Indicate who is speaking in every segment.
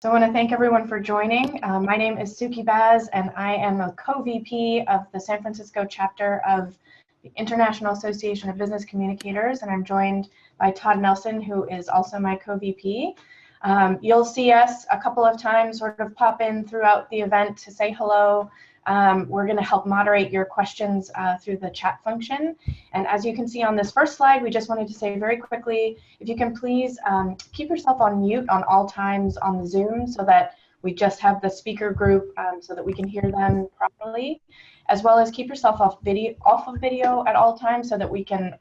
Speaker 1: So I want to thank everyone for joining. My name is Suki Baz, and I am a co-VP of the San Francisco chapter of the International Association of Business Communicators, and I'm joined by Todd Nelson, who is also my co-VP. You'll see us a couple of times sort of pop in throughout the event to say hello. We're going to help moderate your questions through the chat function. And as you can see on this first slide, we just wanted to say very quickly, if you can please keep yourself on mute on all times on the Zoom so that we just have the speaker group so that we can hear them properly, as well as keep yourself off of video at all times so that we can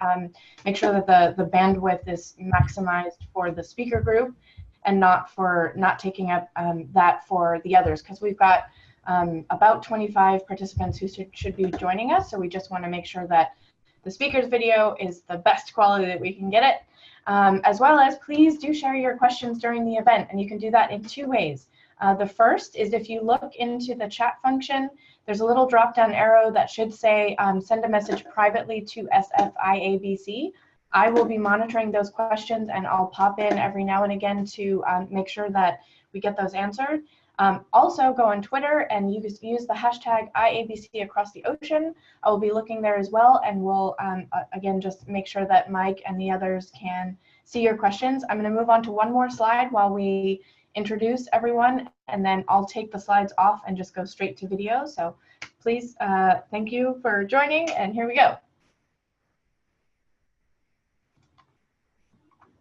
Speaker 1: make sure that the bandwidth is maximized for the speaker group and not taking up that for the others, because we've got about 25 participants who should be joining us, so we just want to make sure that the speaker's video is the best quality that we can get it, as well as please do share your questions during the event, and you can do that in two ways. The first is if you look into the chat function, there's a little drop-down arrow that should say send a message privately to SFIABC. I will be monitoring those questions, and I'll pop in every now and again to make sure that we get those answered. Also go on Twitter and use the hashtag IABC across the ocean. I will be looking there as well, and we'll again just make sure that Mike and the others can see your questions. I'm going to move on to one more slide while we introduce everyone, and then I'll take the slides off and just go straight to video. So please, thank you for joining, and here we go.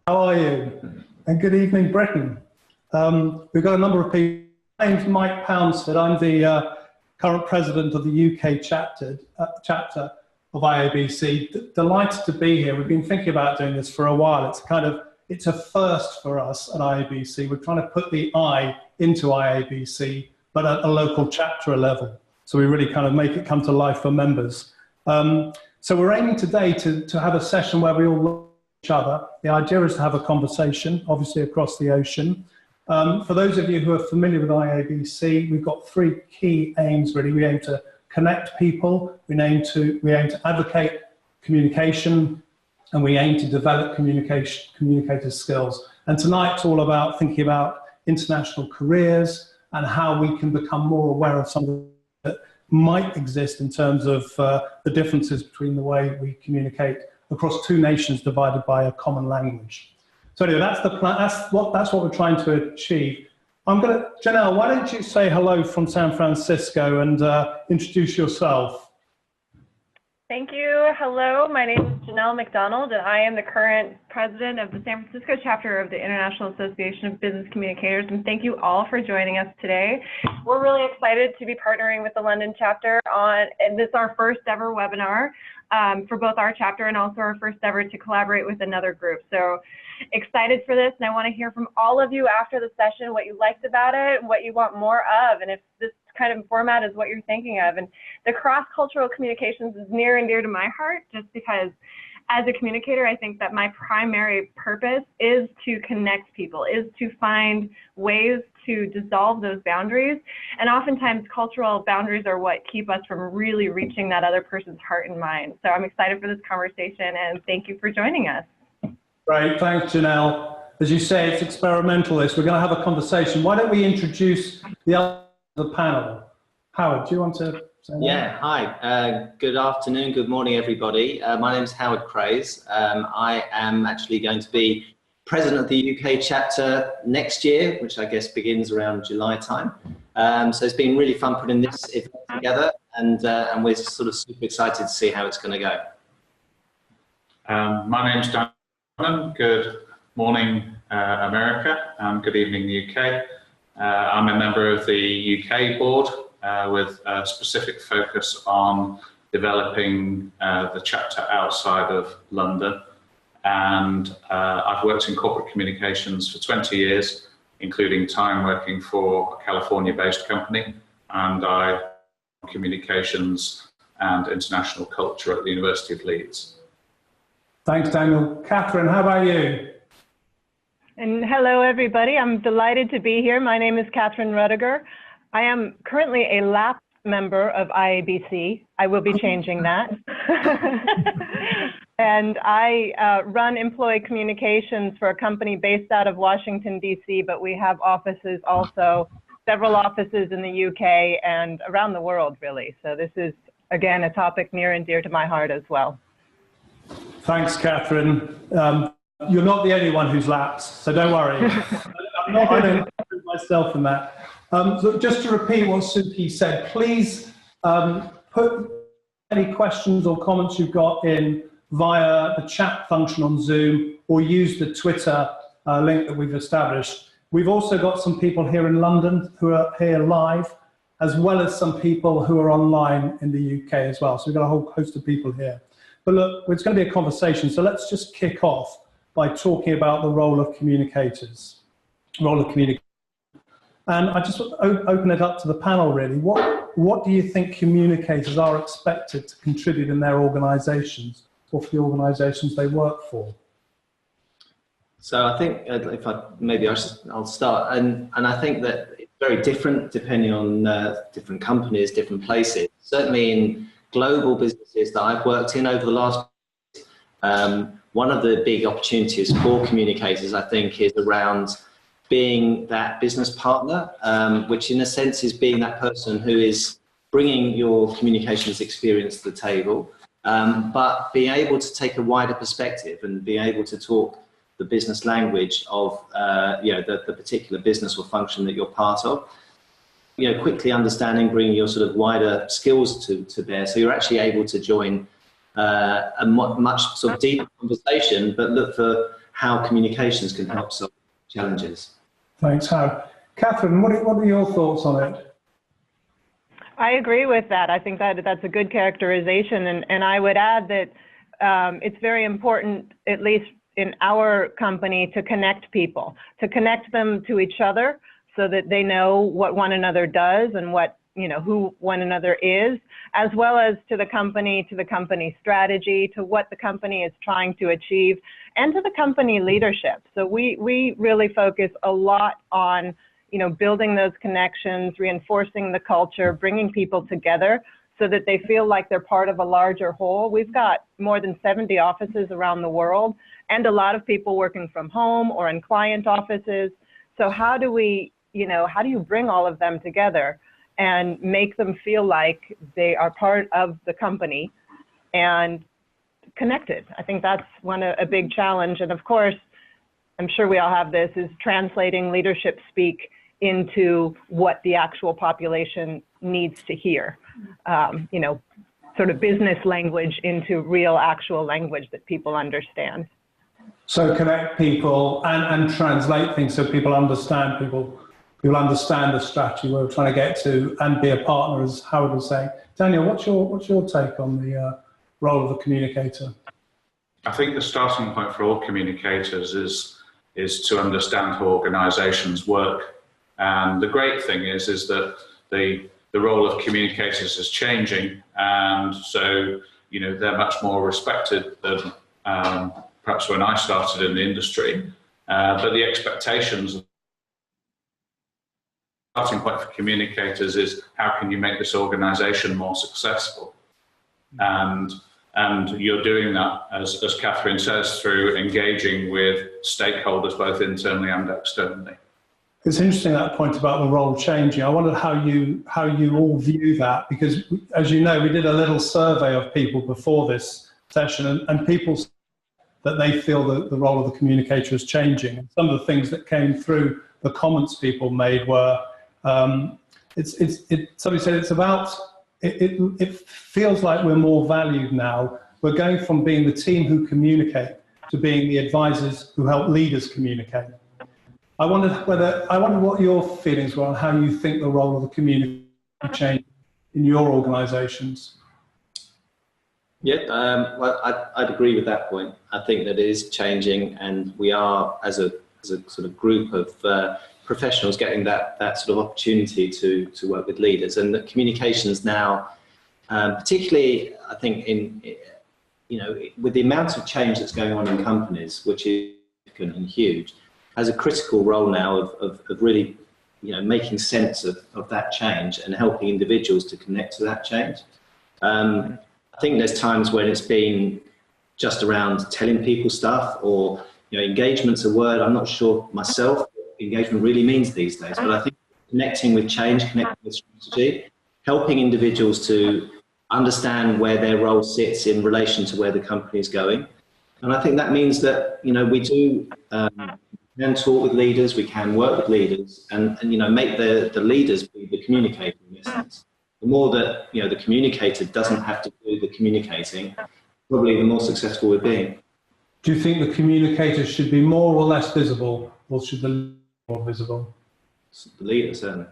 Speaker 2: How are you? And good evening, Britain. We've got a number of people. My name's Mike Pounceford. I'm the current president of the UK chapter of IABC. Delighted to be here. We've been thinking about doing this for a while. It's a first for us at IABC. We're trying to put the I into IABC, but at a local chapter level. So we really kind of make it come to life for members. So we're aiming today to have a session where we all look at each other. The idea is to have a conversation, obviously across the ocean. For those of you who are familiar with IABC, we've got three key aims really. We aim to connect people, we aim to advocate communication, and we aim to develop communicator skills. And tonight's all about thinking about international careers and how we can become more aware of something that might exist in terms of the differences between the way we communicate across two nations divided by a common language. So anyway, that's the plan. That's what we're trying to achieve. Janelle, why don't you say hello from San Francisco and introduce yourself?
Speaker 3: Thank you. Hello, my name is Janelle McDonald, and I am the current president of the San Francisco chapter of the International Association of Business Communicators. And thank you all for joining us today. We're really excited to be partnering with the London chapter and this is our first ever webinar for both our chapter and also our first ever to collaborate with another group. So excited for this, and I want to hear from all of you after the session what you liked about it, what you want more of, and if this kind of format is what you're thinking of. And the cross-cultural communications is near and dear to my heart, just because as a communicator, I think that my primary purpose is to connect people, is to find ways to dissolve those boundaries. And oftentimes cultural boundaries are what keep us from really reaching that other person's heart and mind. So I'm excited for this conversation, and thank you for joining us.
Speaker 2: Great, thanks Janelle. As you say, it's experimentalist. We're going to have a conversation. Why don't we introduce the panel? Howard, do you want to say that?
Speaker 4: Yeah, hi. Good afternoon, good morning, everybody. My name is Howard Craze. I am actually going to be president of the UK chapter next year, which I guess begins around July time. So it's been really fun putting this event together, and we're sort of super excited to see how it's going to go.
Speaker 5: My name's Dan. Good morning, America, and good evening, the UK. I'm a member of the UK board with a specific focus on developing the chapter outside of London. And I've worked in corporate communications for 20 years, including time working for a California-based company. And I communications and international culture at the University of Leeds.
Speaker 2: Thanks, Daniel. Catherine, how about you?
Speaker 3: And hello, everybody. I'm delighted to be here. My name is Catherine Rudiger. I am currently a lapsed member of IABC. I will be changing that. And I run employee communications for a company based out of Washington, D.C., but we have offices also, several offices in the UK and around the world, really. So this is, again, a topic near and dear to my heart as well.
Speaker 2: Thanks, Catherine. You're not the only one who's lapsed, so don't worry. I don't include myself in that. So just to repeat what Suki said, please put any questions or comments you've got in via the chat function on Zoom, or use the Twitter link that we've established. We've also got some people here in London who are here live, as well as some people who are online in the UK as well. So we've got a whole host of people here. But look, it's going to be a conversation, so let's just kick off by talking about the role of communicators. And I just open it up to the panel, really. What do you think communicators are expected to contribute in their organisations or for the organisations they work for?
Speaker 4: So I think I'll start, and I think that it's very different depending on different companies, different places. Certainly in global businesses that I've worked in over the last one of the big opportunities for communicators, I think, is around being that business partner, which in a sense is being that person who is bringing your communications experience to the table, but being able to take a wider perspective and being able to talk the business language of the particular business or function that you're part of. Quickly understanding, bringing your sort of wider skills to bear, so you're actually able to join a much sort of deeper conversation, but look for how communications can help solve challenges.
Speaker 2: Thanks, Howard. Catherine, what are your thoughts on it?
Speaker 3: I agree with that. I think that that's a good characterization, and I would add that it's very important, at least in our company, to connect people, to connect them to each other so that they know what one another does and what, who one another is, as well as to the company strategy, to what the company is trying to achieve, and to the company leadership. So we really focus a lot on, building those connections, reinforcing the culture, bringing people together so that they feel like they're part of a larger whole. We've got more than 70 offices around the world and a lot of people working from home or in client offices. So how do you bring all of them together and make them feel like they are part of the company and connected? I think that's a big challenge. And of course, I'm sure we all have this, is translating leadership speak into what the actual population needs to hear. Sort of business language into real actual language that people understand.
Speaker 2: So connect people and translate things so people understand understand the strategy we're trying to get to and be a partner, as Howard was saying. Daniel, what's your take on the role of the communicator?
Speaker 5: I think the starting point for all communicators is to understand how organisations work. And the great thing is that the role of communicators is changing, and so they're much more respected than perhaps when I started in the industry. But the expectations, starting point for communicators is how can you make this organisation more successful, and you're doing that, as Catherine says, through engaging with stakeholders both internally and externally.
Speaker 2: It's interesting, that point about the role changing. I wondered how you all view that, because as you know, we did a little survey of people before this session, and people said that they feel that the role of the communicator is changing. And some of the things that came through the comments people made were, somebody said it feels like we're more valued now. We're going from being the team who communicate to being the advisors who help leaders communicate. I wondered what your feelings were on how you think the role of the community changed in your organisations.
Speaker 4: Yeah, well, I'd agree with that point. I think that it is changing, and we are, as a sort of group of professionals, getting that sort of opportunity to work with leaders, and that communications now, particularly, I think with the amount of change that's going on in companies, which is significant and huge, has a critical role now of really, making sense of that change and helping individuals to connect to that change. I think there's times when it's been just around telling people stuff, or engagement's a word I'm not sure myself what engagement really means these days. But I think connecting with change, connecting with strategy, helping individuals to understand where their role sits in relation to where the company is going. And I think that means that we do can talk with leaders, we can work with leaders, and make the leaders be the communicator in this sense. The more that the communicator doesn't have to do the communicating, probably the more successful we're being.
Speaker 2: Do you think the communicators should be more or less visible, or should the leader be more visible?
Speaker 4: The leader, certainly.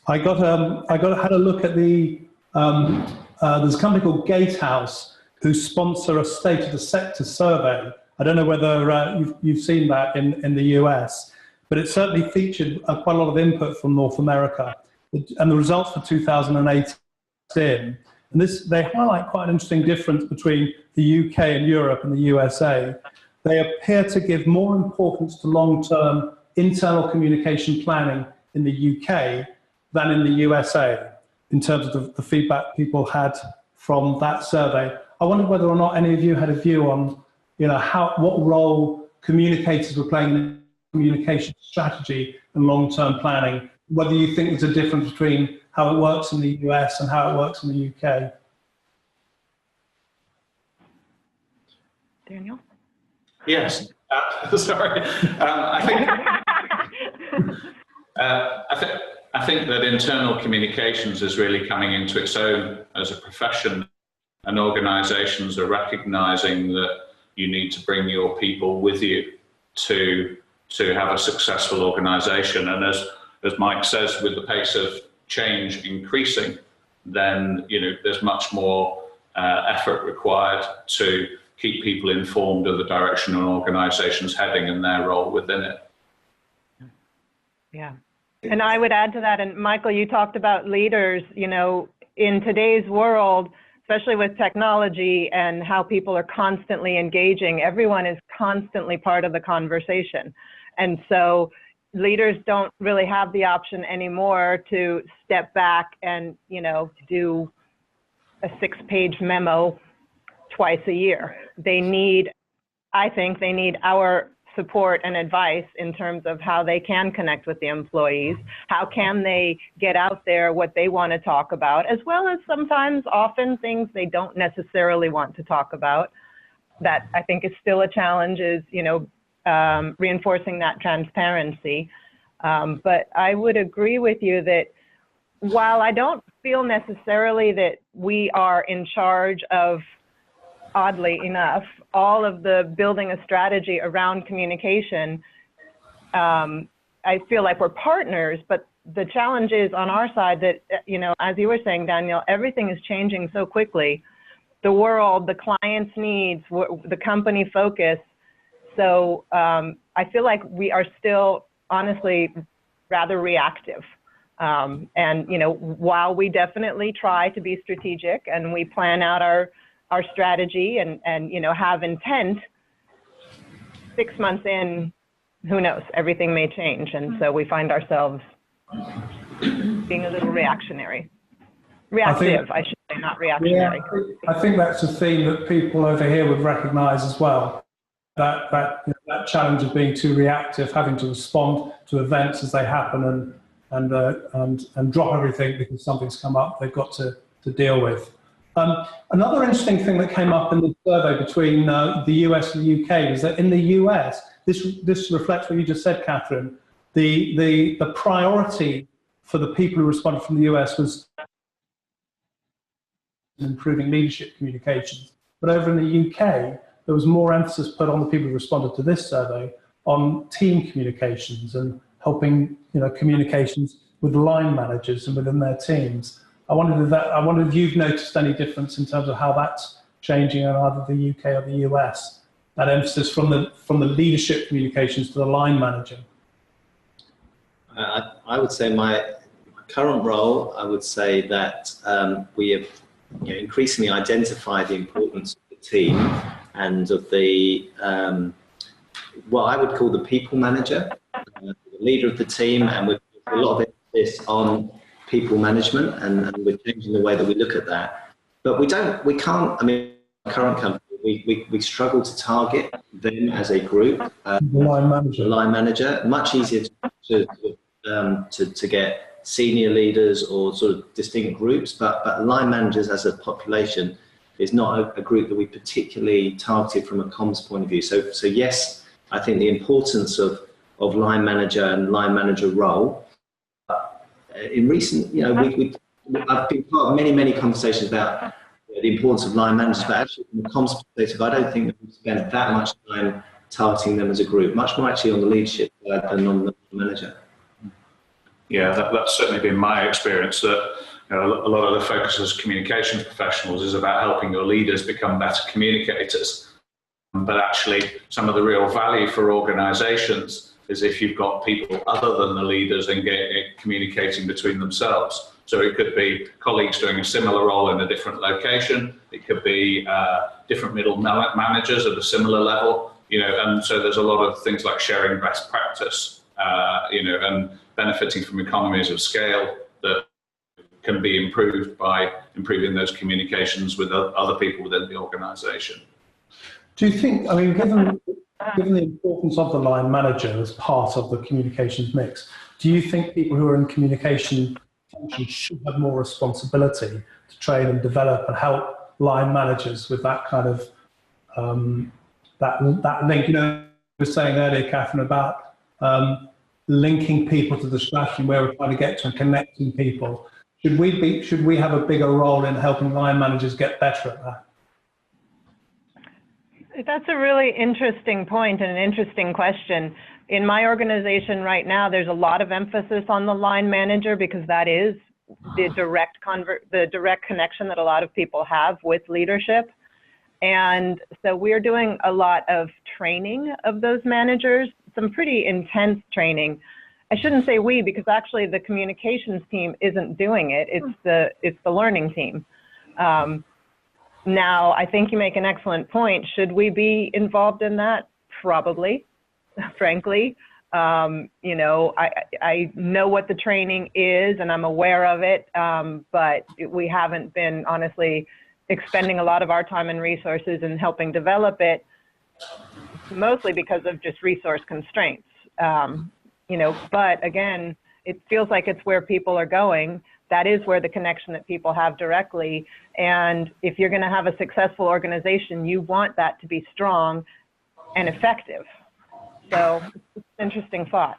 Speaker 2: I had a look at the. There's a company called Gatehouse who sponsor a state of the sector survey. I don't know whether you've seen that in the US, but it certainly featured quite a lot of input from North America. And the results for 2018, and they highlight quite an interesting difference between the UK and Europe and the USA. They appear to give more importance to long-term internal communication planning in the UK than in the USA, in terms of the feedback people had from that survey. I wondered whether or not any of you had a view on, what role communicators were playing in communication strategy and long-term planning, whether you think there's a difference between how it works in the US and how it works in the UK.
Speaker 3: Daniel?
Speaker 5: Yes. Sorry. I think that internal communications is really coming into its own as a profession, and organisations are recognising that you need to bring your people with you to have a successful organisation. And as Mike says, with the pace of change increasing, then there's much more effort required to keep people informed of the direction an organisation's heading and their role within it.
Speaker 3: Yeah. And I would add to that, and Michael, you talked about leaders, in today's world, especially with technology and how people are constantly engaging, everyone is constantly part of the conversation. And so leaders don't really have the option anymore to step back and, do a 6-page memo twice a year. I think they need our support and advice in terms of how they can connect with the employees, how can they get out there what they want to talk about, as well as sometimes often things they don't necessarily want to talk about. That I think is still a challenge, is reinforcing that transparency. But I would agree with you that while I don't feel necessarily that we are in charge of, oddly enough, all of the building a strategy around communication, I feel like we're partners, but the challenge is on our side that, as you were saying, Daniel, everything is changing so quickly. The world, the client's needs, the company focus. So I feel like we are still, honestly, rather reactive. And, while we definitely try to be strategic and we plan out our strategy and have intent, 6 months in, who knows, everything may change. And so we find ourselves being a little reactive, I should say, not reactionary.
Speaker 2: Yeah, I think that's a theme that people over here would recognize as well. That challenge of being too reactive, having to respond to events as they happen and drop everything because something's come up they've got to deal with. Another interesting thing that came up in the survey between the US and the UK was that in the US, this reflects what you just said, Catherine, the priority for the people who responded from the US was improving leadership communications. But over in the UK, there was more emphasis put on the people who responded to this survey on team communications and helping communications with line managers and within their teams. I wondered if you've noticed any difference in terms of how that's changing in either the UK or the US, that emphasis from the leadership communications to the line manager.
Speaker 4: I would say my current role, I would say that we have increasingly identified the importance of the team and of the, what I would call the people manager, the leader of the team, and with a lot of emphasis on people management, and we're changing the way that we look at that. But we can't, I mean, our current company, we struggle to target them as a group. Line manager, much easier to get senior leaders or sort of distinct groups, but line managers as a population is not a group that we particularly targeted from a comms point of view. So yes, I think the importance of line manager and line manager role in recent, I've been part of many conversations about the importance of line managers, but actually from a comms perspective, I don't think that we've spent that much time targeting them as a group, much more actually on the leadership side than on the manager.
Speaker 5: Yeah, that's certainly been my experience, that a lot of the focus as communications professionals is about helping your leaders become better communicators. But actually, some of the real value for organizations is if you've got people other than the leaders communicating between themselves. So it could be colleagues doing a similar role in a different location. It could be different middle managers at a similar level, and so there's a lot of things like sharing best practice, and benefiting from economies of scale that can be improved by improving those communications with other people within the organization.
Speaker 2: Do you think, I mean, given the importance of the line manager as part of the communications mix, do you think people who are in communication functions should have more responsibility to train and develop and help line managers with that kind of, that link? You were saying earlier, Catherine, about linking people to the strategy, where we're trying to get to and connecting people. Should we have a bigger role in helping line managers get better at that?
Speaker 3: That's a really interesting point and an interesting question. In my organization right now, there's a lot of emphasis on the line manager because that is the direct connection that a lot of people have with leadership. And so we're doing a lot of training of those managers, some pretty intense training. I shouldn't say we, because actually the communications team isn't doing it. It's the learning team. Now, I think you make an excellent point. Should we be involved in that? Probably, frankly. I know what the training is and I'm aware of it, but we haven't been, honestly, expending a lot of our time and resources in helping develop it, mostly because of just resource constraints. But again, it feels like it's where people are going. That is where the connection that people have directly. And if you're going to have a successful organization, you want that to be strong and effective. So it's an interesting thought.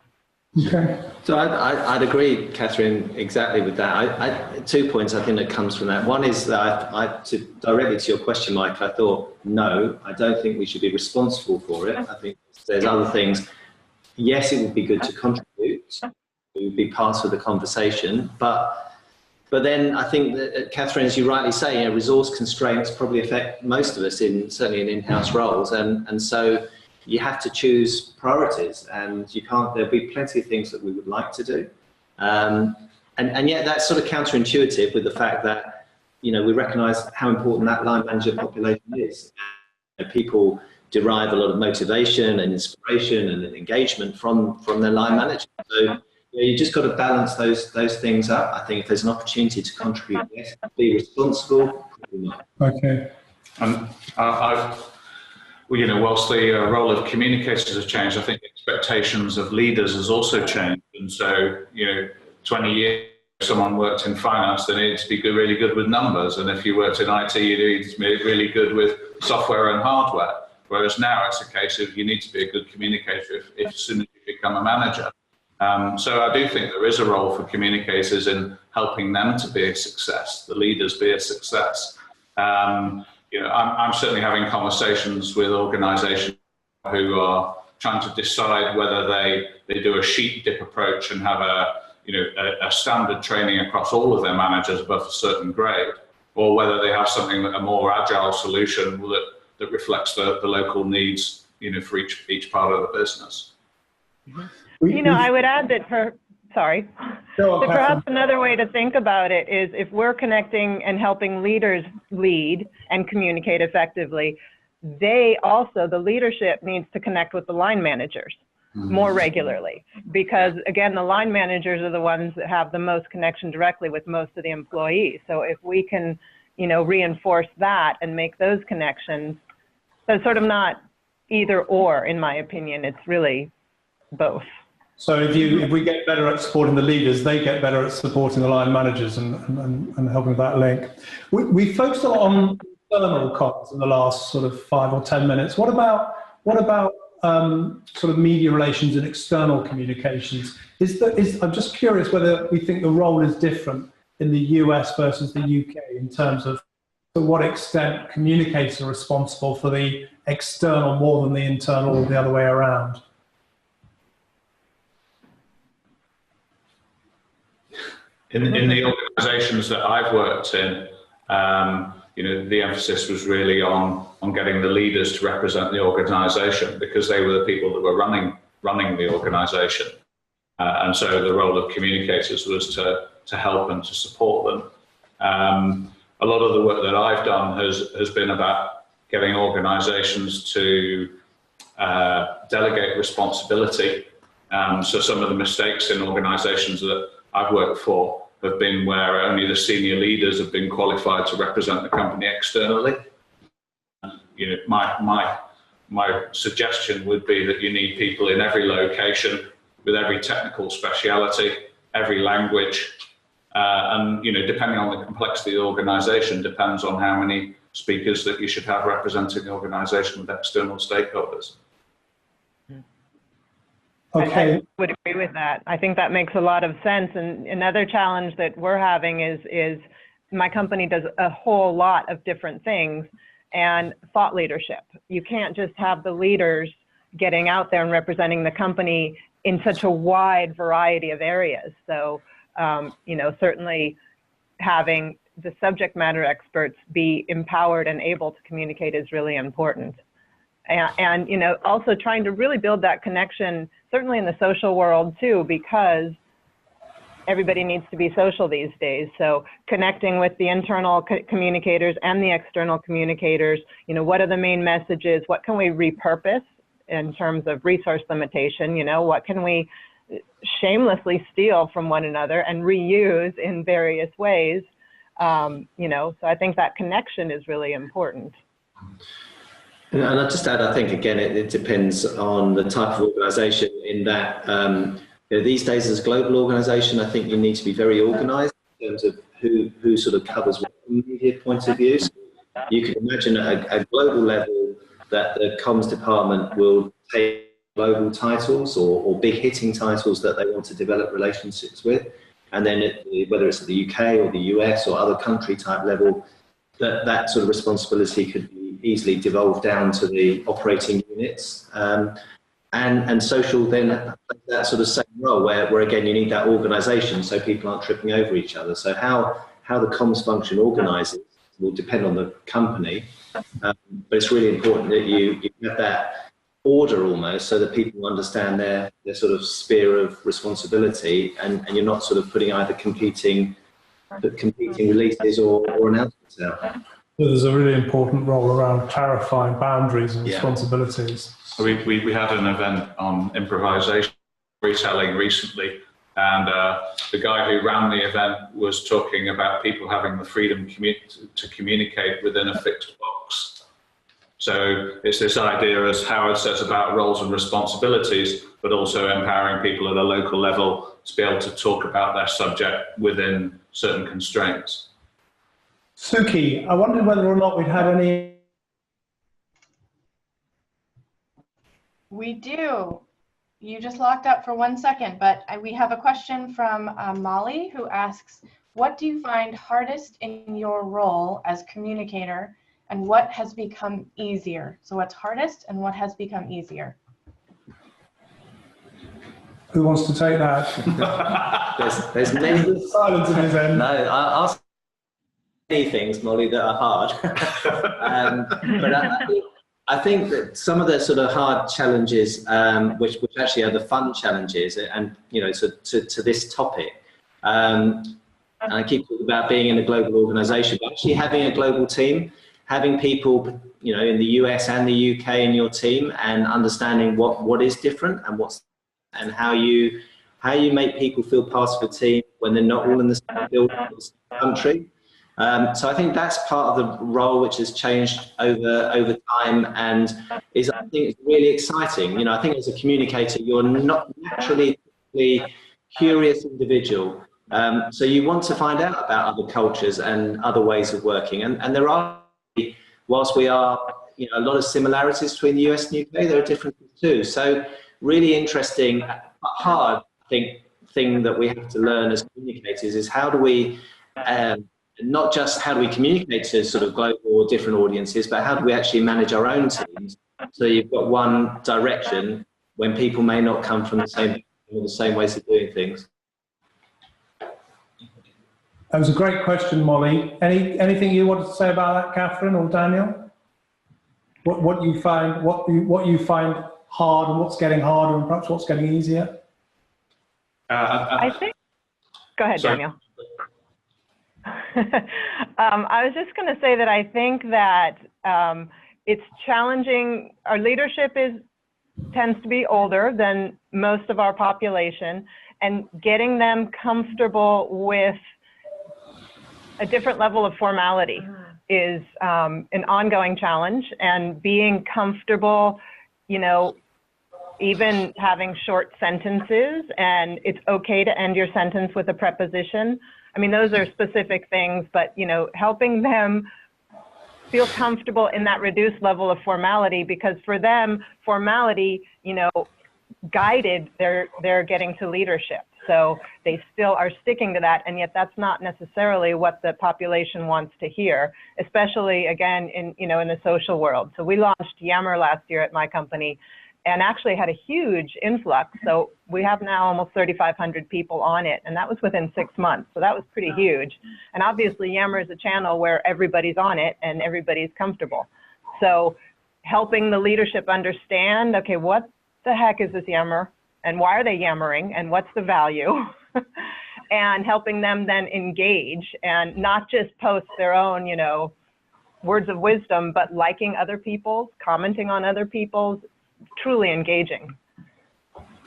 Speaker 2: Okay.
Speaker 4: So I'd agree, Catherine, exactly with that. 2 points I think that comes from that. One is that directly to your question, Mike, I thought, no, I don't think we should be responsible for it. I think there's other things. Yes, it would be good to contribute, it would be part of the conversation, but then I think that, Catherine, as you rightly say, resource constraints probably affect most of us certainly in in-house roles, and so you have to choose priorities, and there'll be plenty of things that we would like to do, and yet that's sort of counterintuitive with the fact that we recognise how important that line manager population is. People derive a lot of motivation and inspiration and engagement from their line manager. So you just got to balance those things up. I think if there's an opportunity to contribute, yes, be responsible.
Speaker 2: Okay.
Speaker 5: And whilst the role of communicators has changed, I think expectations of leaders has also changed. And so, 20 years someone worked in finance, they needed to be really good with numbers. And if you worked in IT, you needed to be really good with software and hardware. Whereas now it's a case of you need to be a good communicator as soon as you become a manager. So I do think there is a role for communicators in helping them to be a success, the leaders be a success. I'm certainly having conversations with organizations who are trying to decide whether they do a sheep dip approach and have a standard training across all of their managers above a certain grade, or whether they have a more agile solution that reflects the local needs, for each part of the business.
Speaker 3: I would add that perhaps another way to think about it is if we're connecting and helping leaders lead and communicate effectively, the leadership needs to connect with the line managers more regularly, because again, the line managers are the ones that have the most connection directly with most of the employees. So if we can reinforce that and make those connections. So it's sort of not either or, in my opinion. It's really both.
Speaker 2: So if we get better at supporting the leaders, they get better at supporting the line managers and helping that link. We focused a lot on external comms in the last sort of 5 or 10 minutes. What about sort of media relations and external communications? I'm just curious whether we think the role is different in the US versus the UK in terms of to what extent communicators are responsible for the external more than the internal or the other way around.
Speaker 5: In the organisations that I've worked in, the emphasis was really on getting the leaders to represent the organisation, because they were the people that were running the organisation, and so the role of communicators was to help and to support them. A lot of the work that I've done has been about getting organisations to delegate responsibility. So some of the mistakes in organisations that I've worked for have been where only the senior leaders have been qualified to represent the company externally. My suggestion would be that you need people in every location with every technical speciality, every language, and depending on the complexity of the organisation, depends on how many speakers that you should have representing the organisation with external stakeholders.
Speaker 2: Okay.
Speaker 3: I would agree with that. I think that makes a lot of sense. And another challenge that we're having is my company does a whole lot of different things, and thought leadership. You can't just have the leaders getting out there and representing the company in such a wide variety of areas. So, certainly having the subject matter experts be empowered and able to communicate is really important. And also trying to really build that connection, certainly in the social world too, because everybody needs to be social these days. So connecting with the internal communicators and the external communicators, what are the main messages? What can we repurpose in terms of resource limitation? What can we shamelessly steal from one another and reuse in various ways? So I think that connection is really important.
Speaker 4: And I'll just add, I think, again, it depends on the type of organisation in that, these days as a global organisation, I think you need to be very organised in terms of who sort of covers what from a media point of view. So you can imagine at a global level that the comms department will take global titles or big hitting titles that they want to develop relationships with. And then whether it's at the UK or the US or other country type level, that sort of responsibility could be easily devolved down to the operating units. And social then that sort of same role where again you need that organisation so people aren't tripping over each other. So how the comms function organises will depend on the company, but it's really important that you have that order almost so that people understand their sort of sphere of responsibility, and you're not sort of putting either competing releases or announcements out.
Speaker 2: So there's a really important role around clarifying boundaries and responsibilities.
Speaker 5: We had an event on improvisation storytelling recently, and the guy who ran the event was talking about people having the freedom to communicate within a fixed box. So it's this idea, as Howard says, about roles and responsibilities, but also empowering people at a local level to be able to talk about their subject within certain constraints.
Speaker 2: Suki, I wondered whether or not we'd had any.
Speaker 1: We do. You just locked up for 1 second, but we have a question from Molly, who asks, what do you find hardest in your role as communicator, and what has become easier? So what's hardest and what has become easier?
Speaker 2: Who wants to take that?
Speaker 4: There's many
Speaker 2: silence in his end.
Speaker 4: No, I'll say many things, Molly, that are hard. But I think that some of the sort of hard challenges, which actually are the fun challenges, and so to this topic, and I keep talking about being in a global organisation, but actually having a global team, having people, in the US and the UK in your team, and understanding what is different and how you make people feel part of a team when they're not all in the same building, the same country. So I think that's part of the role which has changed over time, and is, I think, it's really exciting. You know, I think as a communicator, you're not naturally a curious individual. So you want to find out about other cultures and other ways of working. And there are, whilst we are, you know, a lot of similarities between the US and UK, there are differences too. So really interesting, but hard, I think, thing that we have to learn as communicators is how do we, not just how do we communicate to sort of global or different audiences, but how do we actually manage our own teams so you've got one direction when people may not come from the same ways of doing things.
Speaker 2: That was a great question, Molly. Anything you wanted to say about that, Catherine or Daniel? What you find hard, and what's getting harder, and perhaps what's getting easier?
Speaker 3: I think. Go ahead, sorry. Daniel. I was just going to say that I think that it's challenging. Our leadership tends to be older than most of our population, and getting them comfortable with a different level of formality is an ongoing challenge. And being comfortable, you know, even having short sentences, and it's okay to end your sentence with a preposition. I mean, those are specific things, but, you know, helping them feel comfortable in that reduced level of formality, because for them, formality, you know, guided their getting to leadership. So they still are sticking to that, and yet that's not necessarily what the population wants to hear, especially, again, in the social world. So we launched Yammer last year at my company, and actually had a huge influx. So we have now almost 3,500 people on it, and that was within 6 months. So that was pretty huge. And obviously Yammer is a channel where everybody's on it and everybody's comfortable. So helping the leadership understand, okay, what the heck is this Yammer? And why are they yammering? And what's the value? And helping them then engage and not just post their own, you know, words of wisdom, but liking other people's, commenting on other people's, truly engaging.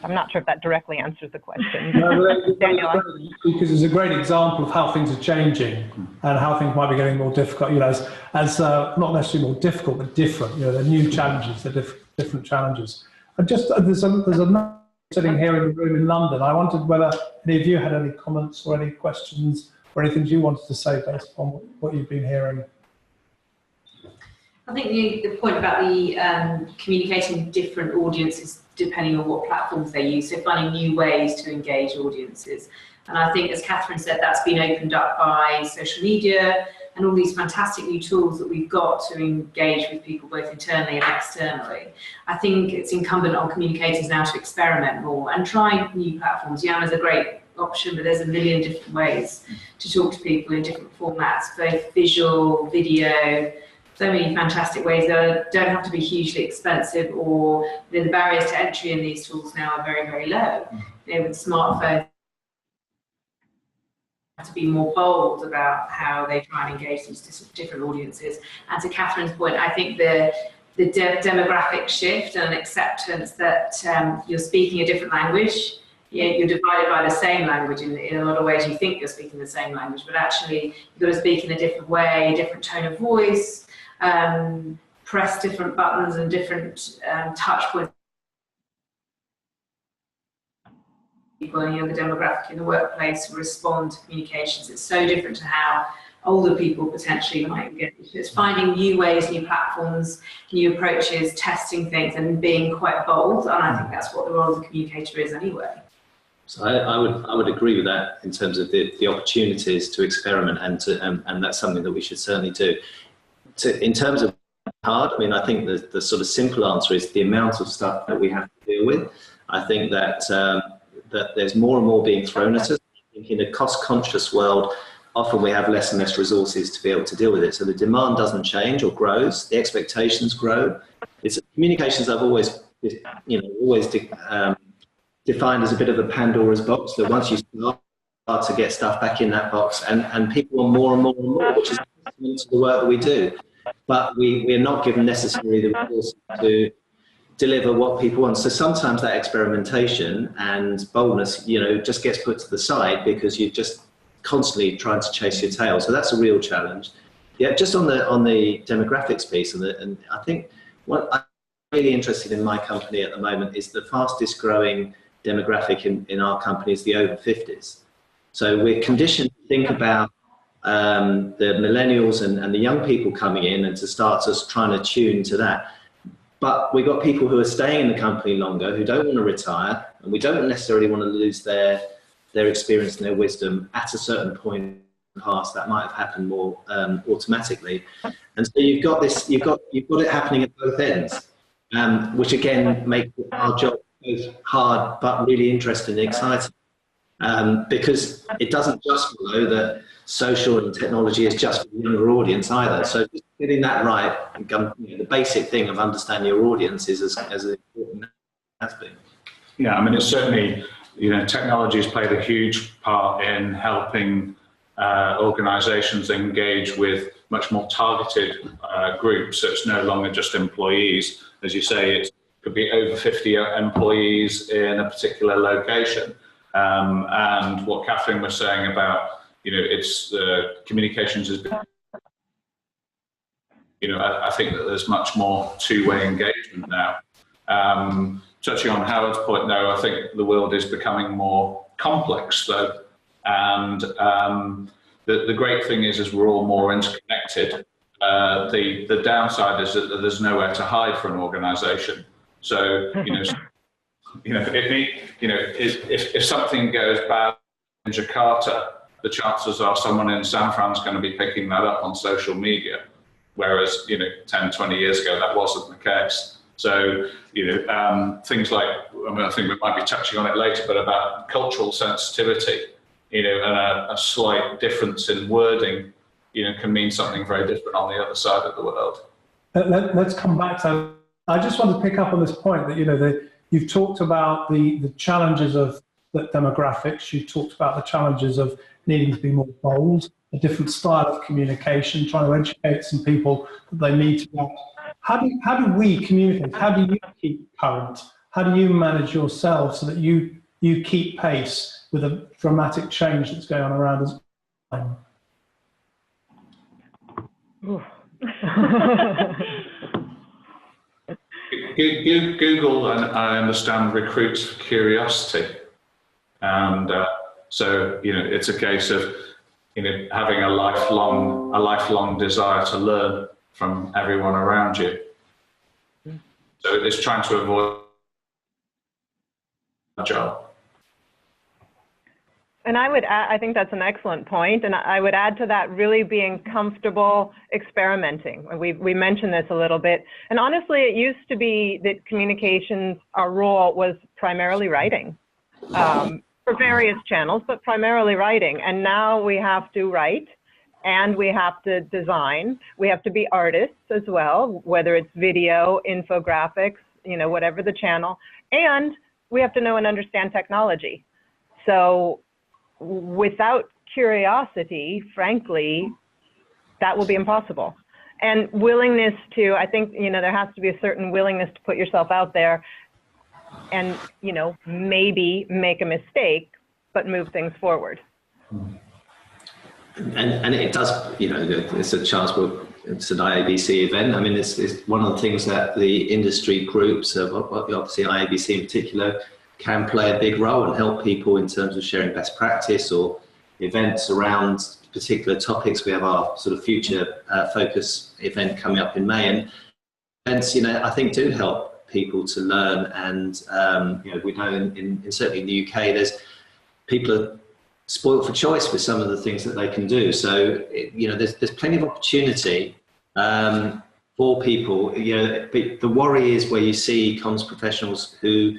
Speaker 3: I'm not sure if that directly answers the question.
Speaker 2: No, Daniel, because it's a great example of how things are changing and how things might be getting more difficult. You know, as not necessarily more difficult, but different. You know, they're new challenges, they're different challenges. And just there's a sitting here in the room in London. I wondered whether any of you had any comments or any questions or anything you wanted to say based on what you've been hearing.
Speaker 6: I think the point about the communicating different audiences depending on what platforms they use, so finding new ways to engage audiences. And I think, as Catherine said, that's been opened up by social media and all these fantastic new tools that we've got to engage with people both internally and externally. I think it's incumbent on communicators now to experiment more and try new platforms. Yammer is a great option, but there's a million different ways to talk to people in different formats, both visual, video, so many fantastic ways that don't have to be hugely expensive, or the barriers to entry in these tools now are very, very low. You know, with smartphones, to be more bold about how they try and engage these different audiences. And to Catherine's point, I think the demographic shift and acceptance that you're speaking a different language. You're divided by the same language in a lot of ways. You think you're speaking the same language, but actually you've got to speak in a different way, a different tone of voice, press different buttons and different touch points. People and younger demographic in the workplace respond to communications. It's so different to how older people potentially might engage. It's finding new ways, new platforms, new approaches, testing things and being quite bold. And I think that's what the role of the communicator is anyway.
Speaker 4: So I would agree with that in terms of the opportunities to experiment, and that's something that we should certainly do. In terms of hard, I mean, I think the sort of simple answer is the amount of stuff that we have to deal with. I think that that there's more and more being thrown at us. I think in a cost-conscious world, often we have less and less resources to be able to deal with it. So the demand doesn't change or grows, the expectations grow. It's communications I've always, defined as a bit of a Pandora's box, that once you start to get stuff back in that box, and people want more and more and more, which is to the work that we do. But we're not given necessarily the resources to deliver what people want. So sometimes that experimentation and boldness, just gets put to the side because you've just constantly trying to chase your tail. So that's a real challenge. Yeah, just on the demographics piece, and I think what I'm really interested in my company at the moment is the fastest growing demographic in our company is the over 50s. So we're conditioned to think about the millennials and the young people coming in and to start us trying to tune to that. But we've got people who are staying in the company longer, who don't want to retire, and we don't necessarily want to lose their experience and their wisdom at a certain point in the past. That might have happened more automatically. And so you've got it happening at both ends, which again makes our job both hard but really interesting and exciting. Because it doesn't just follow that social and technology is just for the younger audience either. So just getting that right, the basic thing of understanding your audience is as important as it has been.
Speaker 5: Yeah, I mean, it's certainly, technology has played a huge part in helping organizations engage with much more targeted groups. So it's no longer just employees. As you say, it could be over 50 employees in a particular location. And what Catherine was saying about, it's communications has been, I think that there's much more two-way engagement now. Touching on Howard's point, though, I think the world is becoming more complex, though. And the great thing is we're all more interconnected. The downside is that there's nowhere to hide for an organization. So, if something goes bad in Jakarta, the chances are someone in San Fran's going to be picking that up on social media, whereas 10, 20 years ago that wasn't the case. So things like, I think we might be touching on it later, but about cultural sensitivity, and a slight difference in wording, can mean something very different on the other side of the world.
Speaker 2: Let's come back to. I just want to pick up on this point that you've talked about the challenges of the demographics. You've talked about the challenges of needing to be more bold, a different style of communication, trying to educate some people that they need to know. How do we communicate? How do you keep current? How do you manage yourself so that you keep pace with a dramatic change that's going on around us?
Speaker 5: Google, and I understand, recruits curiosity, and so it's a case of having a lifelong desire to learn from everyone around you. So it's trying to avoid a job.
Speaker 3: And I think that's an excellent point. And I would add to that really being comfortable experimenting. We mentioned this a little bit. And honestly, it used to be that communications, our role was primarily writing for various channels, but primarily writing. And now we have to write and we have to design. We have to be artists as well, whether it's video, infographics, whatever the channel. And we have to know and understand technology. So without curiosity, frankly, that will be impossible. And willingness to, I think, there has to be a certain willingness to put yourself out there and, maybe make a mistake, but move things forward.
Speaker 4: And it does, it's a chance it's an IABC event. I mean, it's one of the things that the industry groups, obviously IABC in particular, can play a big role and help people in terms of sharing best practice or events around particular topics. We have our sort of future focus event coming up in May, and events, I think do help people to learn. And we know in certainly in the UK, people are spoiled for choice with some of the things that they can do. So there's plenty of opportunity for people. The worry is where you see comms professionals who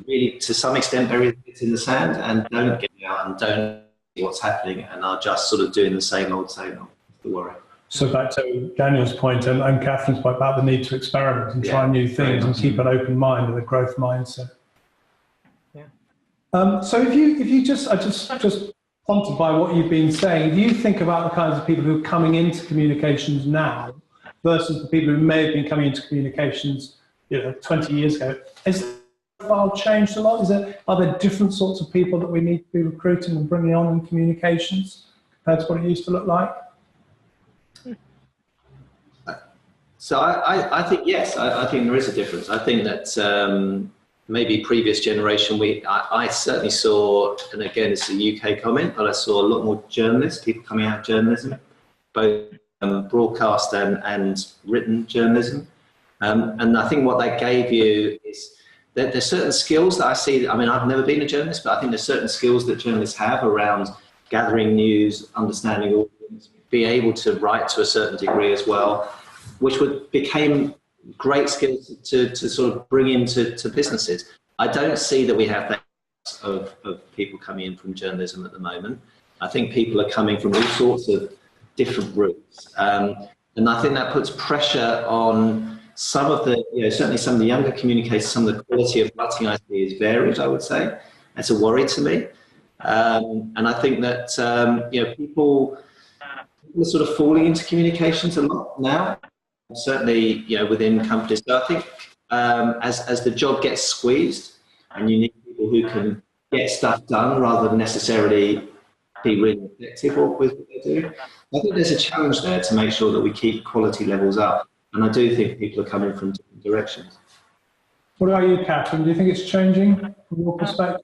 Speaker 4: really, to some extent, bury their heads in the sand and don't get out and don't see what's happening and are just sort of doing the same old. The worry. So
Speaker 2: back to Daniel's point and Catherine's point about the need to experiment and try new things and keep an open mind and a growth mindset. Yeah. So if you just prompted by what you've been saying, if you think about the kinds of people who are coming into communications now versus the people who may have been coming into communications 20 years ago, is profile changed a lot? Are there different sorts of people that we need to be recruiting and bringing on in communications compared to what it used to look like?
Speaker 4: So I think, yes, I think there is a difference. I think that maybe previous generation, I certainly saw, and again, it's a UK comment, but I saw a lot more journalists, people coming out of journalism, both broadcast and written journalism. And I think what that gave you is that there's certain skills that I see. I mean, I've never been a journalist, but I think there's certain skills that journalists have around gathering news, understanding audience, be able to write to a certain degree as well, which became great skills to sort of bring into businesses. I don't see that we have that of people coming in from journalism at the moment. I think people are coming from all sorts of different routes. And I think that puts pressure on some of the, certainly some of the younger communicators, some of the quality of writing I see is varied, I would say. That's a worry to me. And I think that, people are sort of falling into communications a lot now, certainly, within companies. So I think as the job gets squeezed and you need people who can get stuff done rather than necessarily be really effective with what they do, I think there's a challenge there to make sure that we keep quality levels up. And I do think people are coming from different directions.
Speaker 2: What about you, Catherine? Do you think it's changing from your perspective?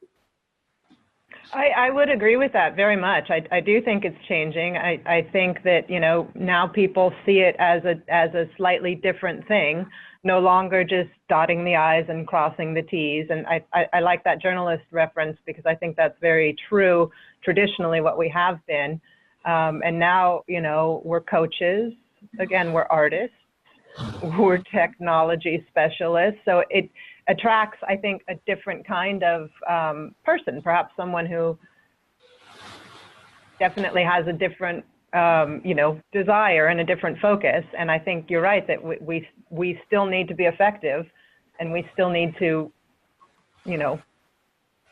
Speaker 3: I would agree with that very much. I do think it's changing. I think that, now people see it as a slightly different thing, no longer just dotting the I's and crossing the T's. And I like that journalist reference because I think that's very true, traditionally what we have been. And now, we're coaches. Again, we're artists. We're technology specialists. So it attracts, I think, a different kind of person, perhaps someone who definitely has a different, desire and a different focus. And I think you're right that we still need to be effective, and we still need to,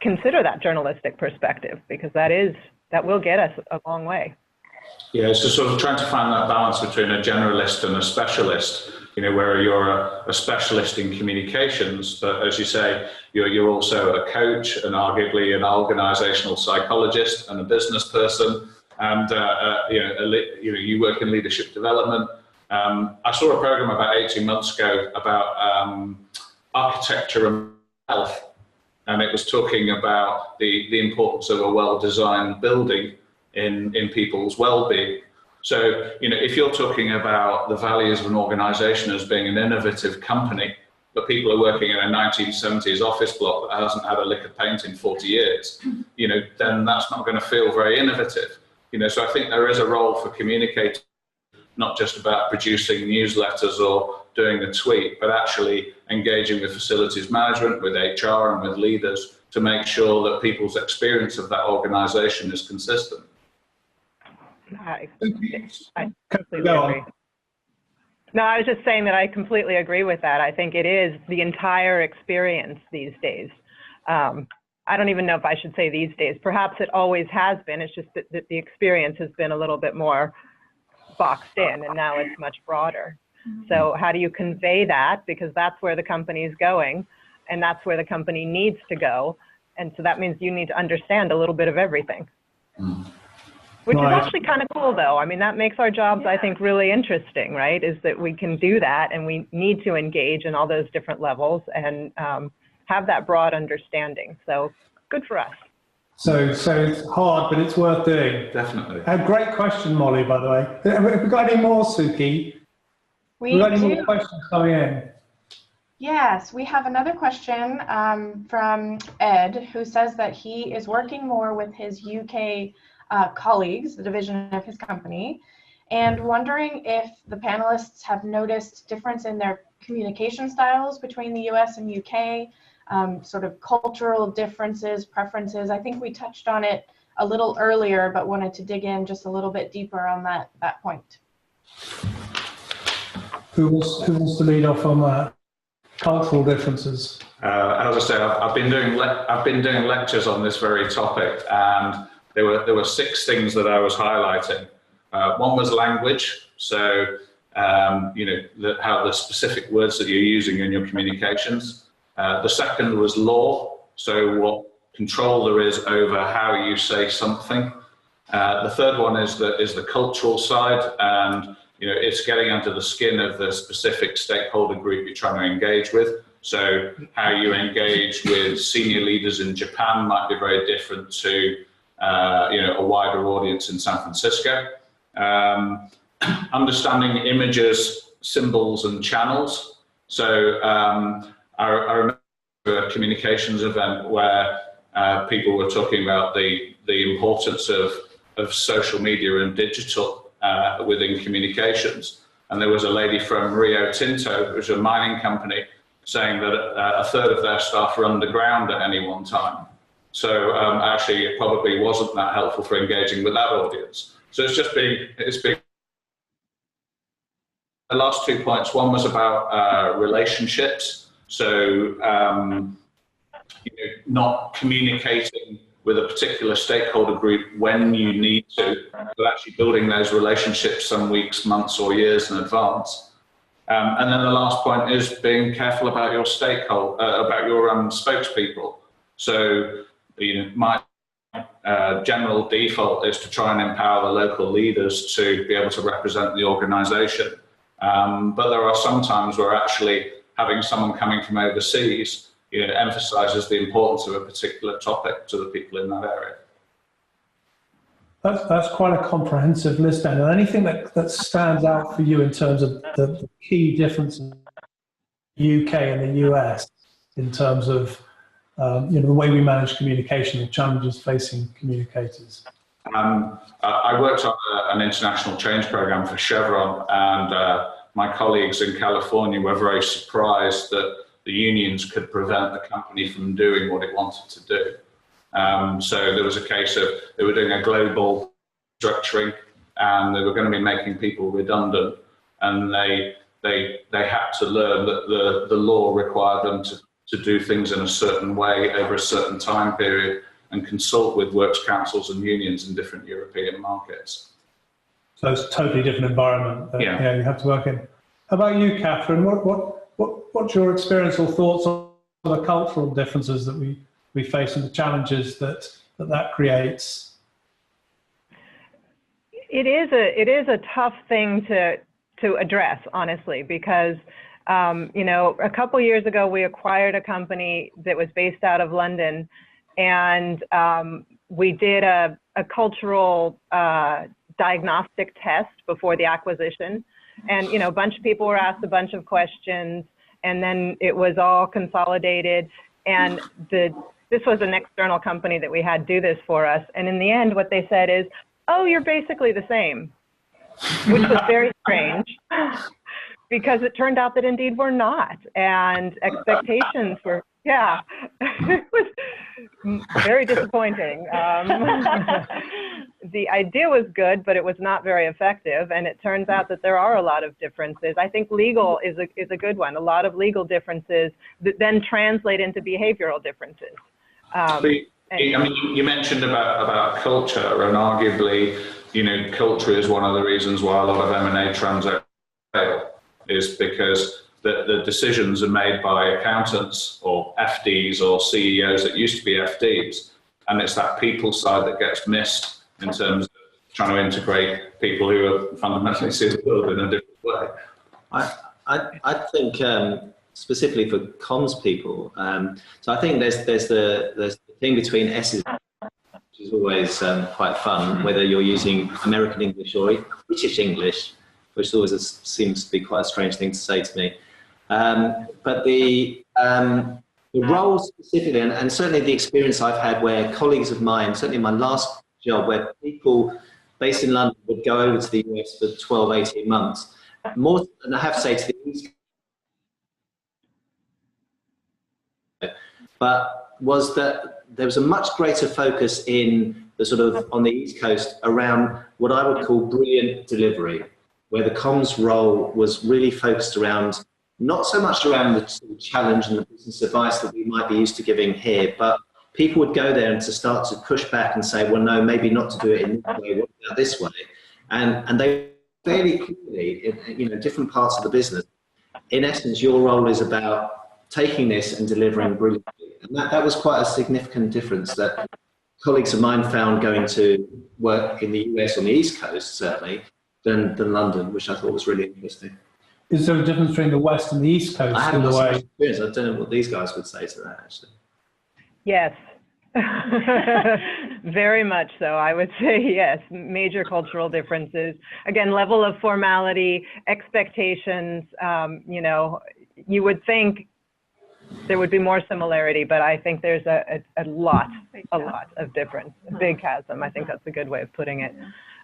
Speaker 3: consider that journalistic perspective, because that will get us a long way.
Speaker 5: Yeah, so sort of trying to find that balance between a generalist and a specialist, where you're a specialist in communications, but as you say, you're also a coach and arguably an organizational psychologist and a business person, and you work in leadership development. I saw a program about 18 months ago about architecture and health, and it was talking about the importance of a well-designed building in people's well-being. So, if you're talking about the values of an organization as being an innovative company, but people are working in a 1970s office block that hasn't had a lick of paint in 40 years, then that's not going to feel very innovative. So I think there is a role for communicating, not just about producing newsletters or doing a tweet, but actually engaging with facilities management, with HR and with leaders to make sure that people's experience of that organization is consistent.
Speaker 3: I completely agree. No, I was just saying that I completely agree with that. I think it is the entire experience these days. I don't even know if I should say these days. Perhaps it always has been. It's just that the experience has been a little bit more boxed in, and now it's much broader. So how do you convey that? Because that's where the company is going, and that's where the company needs to go. And so that means you need to understand a little bit of everything. Which is actually kind of cool, though. I mean, that makes our jobs, I think, really interesting, right? Is that we can do that, and we need to engage in all those different levels and have that broad understanding. So good for us.
Speaker 2: So it's hard, but it's worth doing.
Speaker 5: Definitely.
Speaker 2: A great question, Molly, by the way. Have we got any more, Suki?
Speaker 1: We
Speaker 2: got any
Speaker 1: do.
Speaker 2: more questions coming in?
Speaker 1: Yes, we have another question from Ed, who says that he is working more with his UK colleagues, the division of his company, and wondering if the panelists have noticed difference in their communication styles between the US and UK, sort of cultural differences, preferences. I think we touched on it a little earlier, but wanted to dig in just a little bit deeper on that point.
Speaker 2: Who wants to lead off on that? Cultural differences.
Speaker 5: As I say, I've been doing lectures on this very topic, and there were 6 things that I was highlighting. One was language, so how the specific words that you're using in your communications. The second was law, so what control there is over how you say something. The third one is the cultural side, and it's getting under the skin of the specific stakeholder group you're trying to engage with. So how you engage with senior leaders in Japan might be very different to a wider audience in San Francisco. Understanding images, symbols, and channels. So I remember a communications event where people were talking about the importance of social media and digital within communications. And there was a lady from Rio Tinto, which is a mining company, saying that a third of their staff are underground at any one time. So actually, it probably wasn't that helpful for engaging with that audience. So it's been the last 2 points. One was about relationships. So not communicating with a particular stakeholder group when you need to, but actually building those relationships some weeks, months, or years in advance. And then the last point is being careful about your spokespeople. So my general default is to try and empower the local leaders to be able to represent the organisation. But there are some times where actually having someone coming from overseas emphasises the importance of a particular topic to the people in that area.
Speaker 2: That's quite a comprehensive list, Dan. And anything that stands out for you in terms of the key differences in the UK and the US in terms of the way we manage communication and challenges facing communicators?
Speaker 5: I worked on an international change program for Chevron, and my colleagues in California were very surprised that the unions could prevent the company from doing what it wanted to do. So there was a case of they were doing a global structuring, and they were going to be making people redundant, and they had to learn that the law required them to do things in a certain way over a certain time period and consult with works councils and unions in different European markets.
Speaker 2: So it's a totally different environment that you have to work in. How about you, Catherine? What's your experience or thoughts on the cultural differences that we face and the challenges that creates?
Speaker 3: It is a tough thing to address, honestly, because a couple years ago we acquired a company that was based out of London, and we did a cultural diagnostic test before the acquisition, and a bunch of people were asked a bunch of questions, and then it was all consolidated, and this was an external company that we had do this for us, and in the end what they said is, oh, you're basically the same, which was very strange because it turned out that indeed we're not, and expectations were, it was very disappointing. The idea was good, but it was not very effective, and it turns out that there are a lot of differences. I think legal is a good one. A lot of legal differences that then translate into behavioral differences.
Speaker 5: You mentioned about culture, and arguably, culture is one of the reasons why a lot of M&A transactions fail, is because the decisions are made by accountants or FDs or CEOs that used to be FDs, and it's that people side that gets missed in terms of trying to integrate people who are fundamentally see the world in a different way.
Speaker 4: I think specifically for comms people, so I think there's the thing between S's, which is always quite fun, whether you're using American English or British English, which always seems to be quite a strange thing to say to me. But the role specifically, and certainly the experience I've had where colleagues of mine, certainly my last job, where people based in London would go over to the US for 12, 18 months, more, and I have to say to the East, but was that there was a much greater focus in the sort of on the East Coast around what I would call brilliant delivery, where the comms role was really focused around, not so much around the challenge and the business advice that we might be used to giving here, but people would go there and to start to push back and say, well, no, maybe not to do it in this way, what about this way? And they fairly clearly, in different parts of the business, in essence, your role is about taking this and delivering brilliantly. And that was quite a significant difference that colleagues of mine found going to work in the US on the East Coast, certainly, than London, which I thought was really interesting.
Speaker 2: Is there a difference between the West and the East Coast?
Speaker 4: I haven't
Speaker 2: in the
Speaker 4: got so
Speaker 2: way?
Speaker 4: much experience. I don't know what these guys would say to that, actually.
Speaker 3: Yes. Very much so. I would say yes. Major cultural differences. Again, level of formality, expectations. You know, you would think there would be more similarity, but I think there's a lot of difference. A big chasm. I think that's a good way of putting it.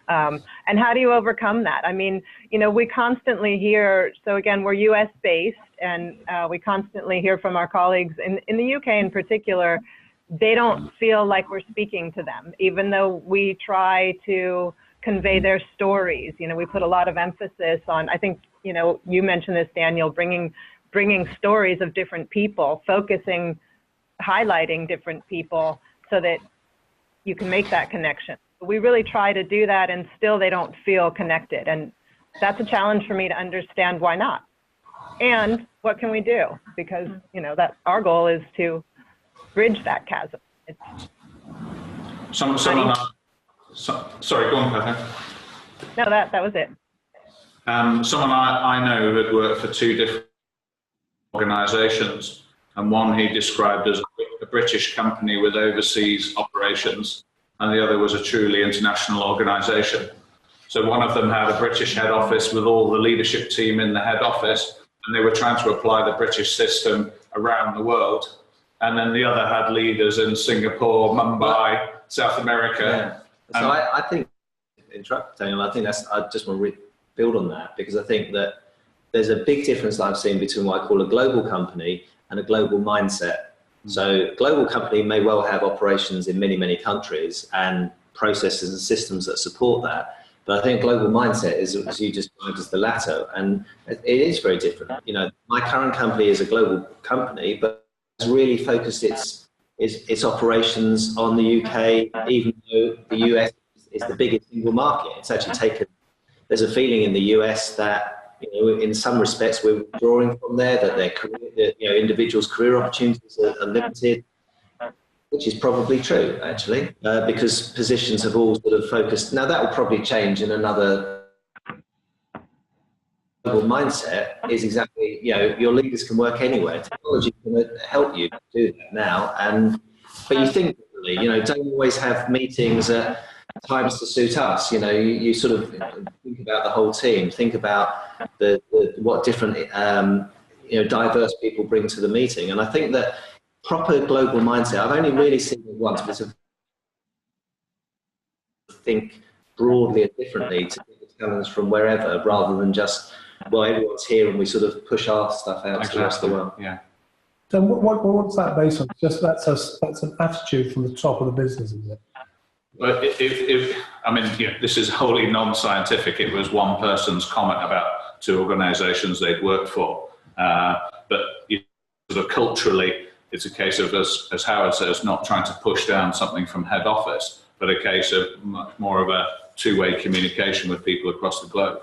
Speaker 3: And how do you overcome that? I mean, you know, we constantly hear, so again, we're US based, and we constantly hear from our colleagues in the UK in particular. They don't feel like we're speaking to them, even though we try to convey their stories. You know, we put a lot of emphasis on, I think, you know, you mentioned this, Daniel, bringing stories of different people, focusing, highlighting different people so that you can make that connection. We really try to do that, and still they don't feel connected. And that's a challenge for me to understand why not. And what can we do? Because, you know, that our goal is to bridge that chasm.
Speaker 5: Sorry, go on, Catherine.
Speaker 3: No, that was it.
Speaker 5: Someone I know who had worked for two different organisations, and one he described as a British company with overseas operations, and the other was a truly international organisation. So one of them had a British head office with all the leadership team in the head office, and they were trying to apply the British system around the world. And then the other had leaders in Singapore, Mumbai, South America.
Speaker 4: Yeah. So I think, interrupt, Daniel, I just want to build on that, because I think that there's a big difference that I've seen between what I call a global company and a global mindset. So a global company may well have operations in many, many countries and processes and systems that support that. But I think global mindset is, as you described, as the latter. And it is very different. You know, my current company is a global company, but it's really focused its operations on the UK, even though the US is the biggest single market. It's actually taken, there's a feeling in the US that, you know, in some respects we're withdrawing from there, that their career, you know, individuals' career opportunities are limited, which is probably true, actually, because positions have all sort of focused. Now that will probably change in another. Mindset is exactly, you know, your leaders can work anywhere. Technology can help you do that now, but you think differently. You know, don't always have meetings at times to suit us. You know, you sort of think about the whole team. Think about what different you know, diverse people bring to the meeting. And I think that proper global mindset, I've only really seen it once, but to think broadly and differently to get the challenge from wherever, rather than just, well, everyone's here and we sort of push our stuff out to the rest of the world.
Speaker 5: Yeah.
Speaker 2: So what's that based on? Just that's an attitude from the top of the business, is it?
Speaker 5: Well, I mean, you know, this is wholly non-scientific. It was one person's comment about two organisations they'd worked for. But you know, sort of culturally, it's a case of, as Howard says, not trying to push down something from head office, but a case of much more of a two-way communication with people across the globe.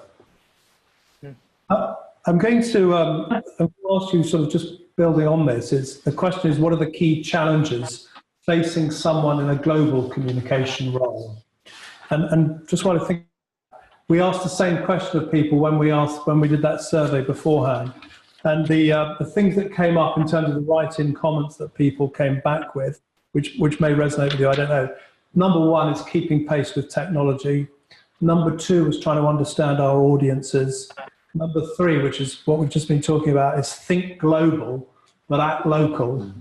Speaker 2: I'm going to ask you, sort of just building on this, the question is, what are the key challenges facing someone in a global communication role? And just want to think, we asked the same question of people when we did that survey beforehand, and the things that came up in terms of the write-in comments that people came back with, which may resonate with you, I don't know. Number one is keeping pace with technology. Number two is trying to understand our audiences. Number three, which is what we've just been talking about, is think global but act local.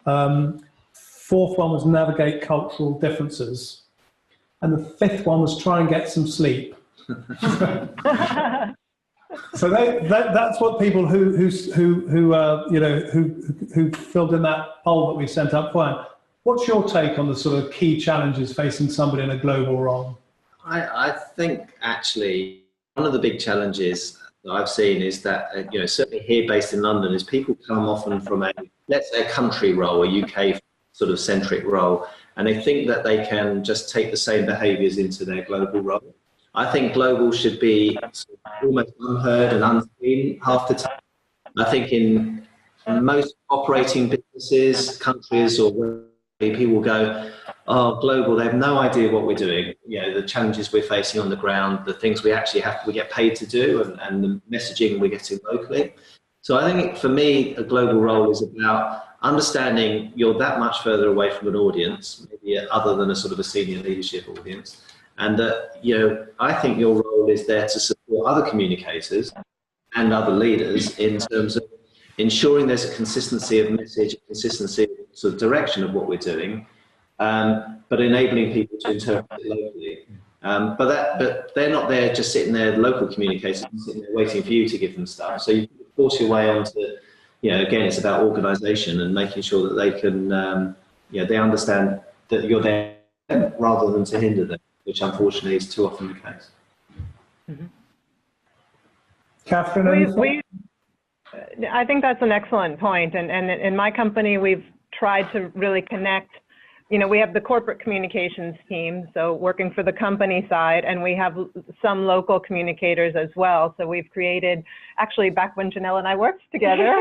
Speaker 2: Fourth one was navigate cultural differences. And the fifth one was try and get some sleep. So that's what people who filled in that poll that we sent up for. What's your take on the sort of key challenges facing somebody in a global role?
Speaker 4: I think actually one of the big challenges that I've seen is that, you know, certainly here based in London, is people come often from a, let's say, a country role, a UK sort of centric role, and they think that they can just take the same behaviours into their global role. I think global should be almost unheard and unseen half the time. I think in most operating businesses, countries, or where people go, oh, global, they have no idea what we're doing. You know, the challenges we're facing on the ground, the things we actually we get paid to do, and the messaging we're getting locally. So I think for me, a global role is about understanding you're that much further away from an audience, maybe other than a sort of a senior leadership audience. And that, you know, I think your role is there to support other communicators and other leaders in terms of ensuring there's a consistency of message, consistency of sort of direction of what we're doing, but enabling people to interpret it locally. But they're not there just sitting there, local communicators, sitting there waiting for you to give them stuff. So you force your way onto, you know, again, it's about organisation and making sure that they can, you know, they understand that you're there rather than to hinder them, which unfortunately is too often the case.
Speaker 3: Mm-hmm.
Speaker 2: Catherine?
Speaker 3: I think that's an excellent point. And in my company, we've tried to really connect. You know, we have the corporate communications team, so working for the company side, and we have some local communicators as well. So we've created, actually back when Janelle and I worked together,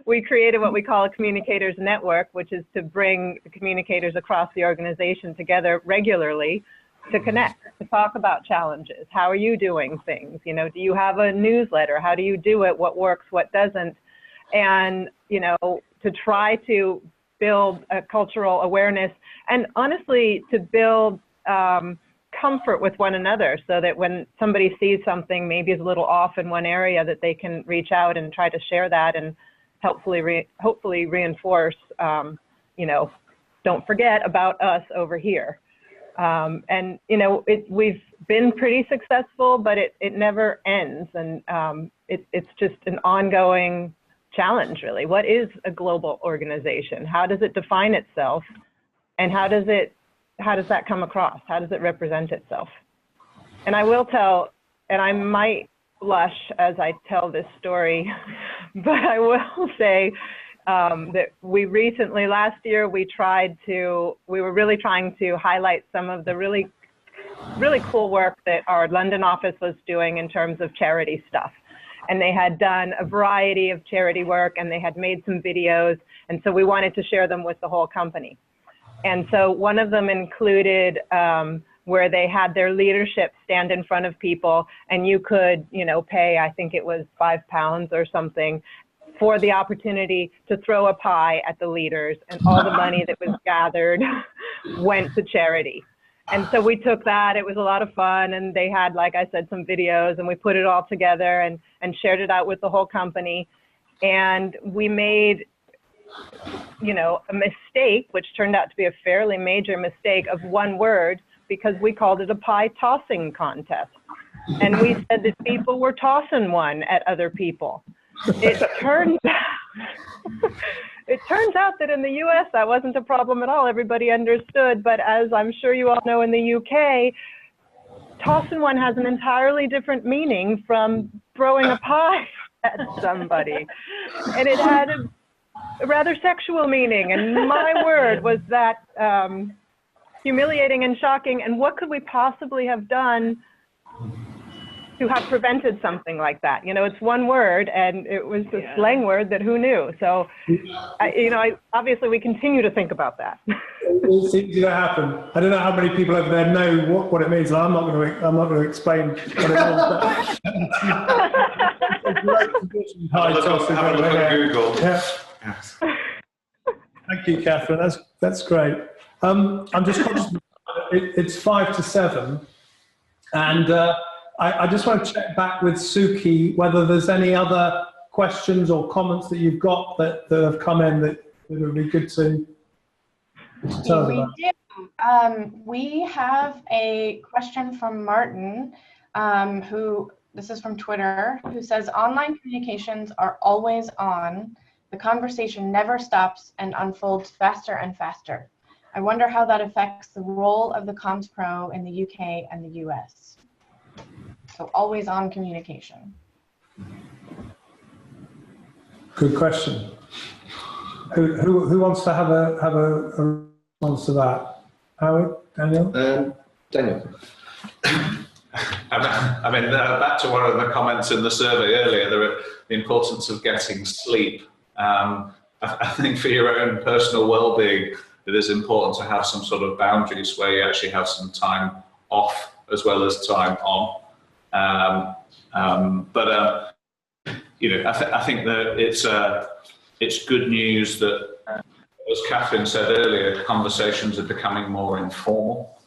Speaker 3: we created what we call a communicators network, which is to bring the communicators across the organization together regularly to connect, to talk about challenges. How are you doing things? You know, do you have a newsletter? How do you do it? What works, what doesn't? And, you know, to try to build a cultural awareness and honestly to build comfort with one another, so that when somebody sees something maybe is a little off in one area, that they can reach out and try to share that and hopefully reinforce, you know, don't forget about us over here. And, you know, we've been pretty successful, but it never ends. And it's just an ongoing challenge, really. What is a global organization? How does it define itself? And how does that come across? How does it represent itself? And I will tell, and I might blush as I tell this story, but I will say that we recently, last year, we were really trying to highlight some of the really cool work that our London office was doing in terms of charity stuff. And they had done a variety of charity work, and they had made some videos, and so we wanted to share them with the whole company. And so one of them included where they had their leadership stand in front of people, and you could, you know, pay, I think it was £5 or something, for the opportunity to throw a pie at the leaders, and all the money that was gathered went to charity. And so we took that, it was a lot of fun, and they had, like I said, some videos, and we put it all together and shared it out with the whole company. And we made, you know, a mistake, which turned out to be a fairly major mistake, of one word, because we called it a pie tossing contest. And we said that people were tossing one at other people. It turns out that in the US that wasn't a problem at all. Everybody understood. But as I'm sure you all know, in the UK, tossing one has an entirely different meaning from throwing a pie at somebody. And it had a rather sexual meaning. And my word was that humiliating and shocking. And what could we possibly have done to have prevented something like that? You know, it's one word, and it was a slang word that who knew. So, you know, obviously we continue to think about that.
Speaker 2: It seems to happen. I don't know how many people over there know what it means. I'm not going to explain what it means. Have a look on Google. Yeah. Yes. Thank you, Catherine. That's great. I'm just conscious it's 5 to 7, and I just want to check back with Suki whether there's any other questions or comments that you've got that have come in that would be good to tell us about.
Speaker 1: We do. We have a question from Martin, this is from Twitter, who says, online communications are always on. The conversation never stops and unfolds faster and faster. I wonder how that affects the role of the comms pro in the UK and the US. So always on communication.
Speaker 2: Good question. Who wants to have a response to that? Howard, Daniel?
Speaker 4: Daniel.
Speaker 5: I mean, back to one of the comments in the survey earlier, the importance of getting sleep. I think for your own personal well-being, it is important to have some sort of boundaries where you actually have some time off as well as time on. You know, I think that it's good news that, as Catherine said earlier, conversations are becoming more informal,